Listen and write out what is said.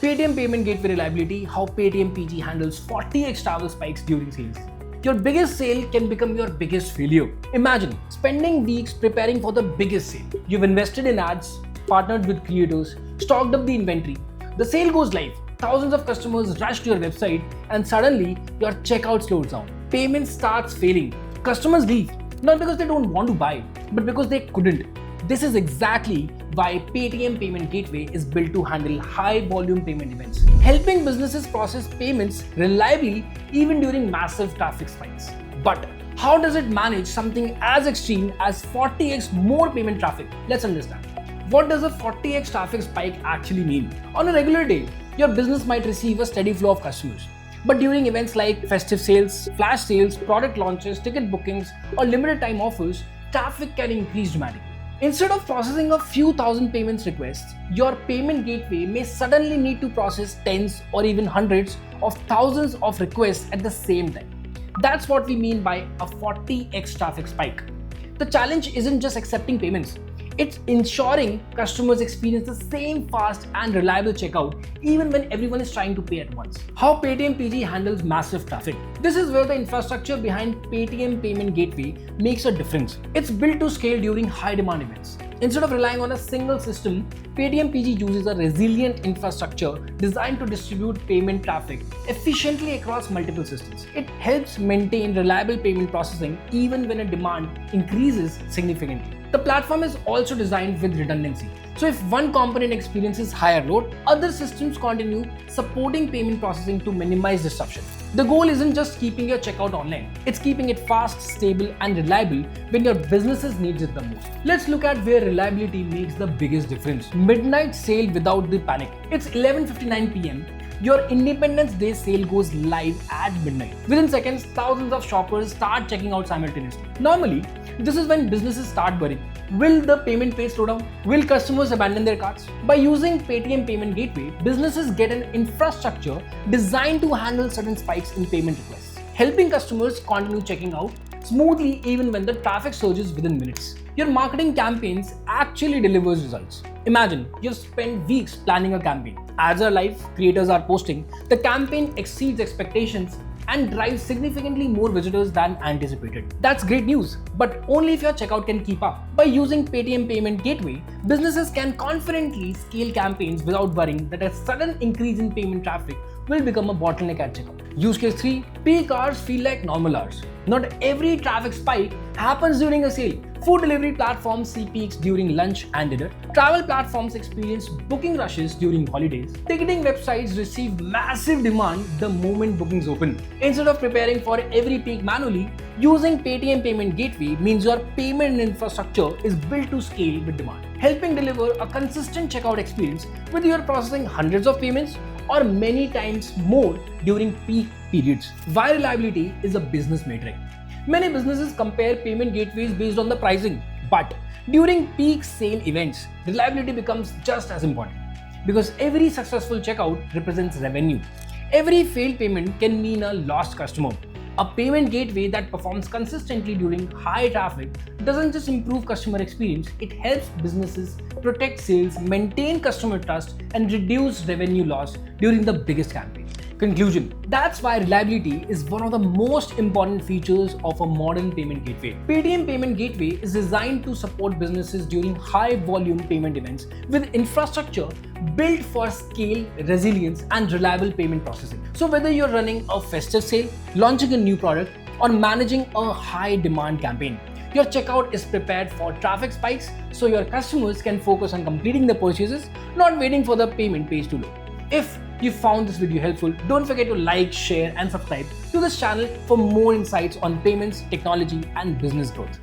Paytm Payment Gateway reliability, how Paytm PG handles 40x travel spikes during sales. Your biggest sale can become your biggest failure. Imagine spending weeks preparing for the biggest sale. You've invested in ads, partnered with creators, stocked up the inventory. The sale goes live. Thousands of customers rush to your website and suddenly your checkout slows down. Payment starts failing. Customers leave, not because they don't want to buy, but because they couldn't. This is exactly why Paytm Payment Gateway is built to handle high volume payment events, helping businesses process payments reliably even during massive traffic spikes. But how does it manage something as extreme as 40x more payment traffic? Let's understand. What does a 40x traffic spike actually mean? On a regular day, your business might receive a steady flow of customers. But during events like festive sales, flash sales, product launches, ticket bookings, or limited time offers, traffic can increase dramatically. Instead of processing a few thousand payments requests, your payment gateway may suddenly need to process tens or even hundreds of thousands of requests at the same time. That's what we mean by a 40x traffic spike. The challenge isn't just accepting payments. It's ensuring customers experience the same fast and reliable checkout even when everyone is trying to pay at once. How Paytm PG handles massive traffic. This is where the infrastructure behind Paytm Payment Gateway makes a difference. It's built to scale during high demand events. Instead of relying on a single system, Paytm PG uses a resilient infrastructure designed to distribute payment traffic efficiently across multiple systems. It helps maintain reliable payment processing even when a demand increases significantly. The platform is also designed with redundancy. So if one component experiences higher load, other systems continue supporting payment processing to minimize disruption. The goal isn't just keeping your checkout online, it's keeping it fast, stable, and reliable when your business needs it the most. Let's look at where reliability makes the biggest difference. Midnight sale without the panic. It's 11:59 p.m. Your Independence Day sale goes live at midnight. Within seconds, thousands of shoppers start checking out simultaneously. Normally, this is when businesses start worrying. Will the payment pace slow down? Will customers abandon their carts? By using Paytm Payment Gateway, businesses get an infrastructure designed to handle sudden spikes in payment requests, helping customers continue checking out smoothly even when the traffic surges within minutes. Your marketing campaigns actually delivers results. Imagine you've spent weeks planning a campaign. Ads are live, creators are posting, the campaign exceeds expectations and drives significantly more visitors than anticipated. That's great news, but only if your checkout can keep up. By using Paytm Payment Gateway, businesses can confidently scale campaigns without worrying that a sudden increase in payment traffic will become a bottleneck at checkout. Use case 3, peak hours feel like normal hours. Not every traffic spike happens during a sale. Food delivery platforms see peaks during lunch and dinner. Travel platforms experience booking rushes during holidays. Ticketing websites receive massive demand the moment bookings open. Instead of preparing for every peak manually, using Paytm Payment Gateway means your payment infrastructure is built to scale with demand, helping deliver a consistent checkout experience whether you're processing hundreds of payments or many times more during peak periods. Why reliability is a business metric. Many businesses compare payment gateways based on the pricing, but during peak sale events, reliability becomes just as important because every successful checkout represents revenue. Every failed payment can mean a lost customer. A payment gateway that performs consistently during high traffic doesn't just improve customer experience, it helps businesses protect sales, maintain customer trust, and reduce revenue loss during the biggest campaign. Conclusion. That's why reliability is one of the most important features of a modern payment gateway. Paytm Payment Gateway is designed to support businesses during high volume payment events with infrastructure built for scale, resilience, and reliable payment processing. So whether you're running a festive sale, launching a new product, or managing a high demand campaign, your checkout is prepared for traffic spikes so your customers can focus on completing the purchases, not waiting for the payment page to load. If you found this video helpful, don't forget to like, share, and subscribe to this channel for more insights on payments, technology, and business growth.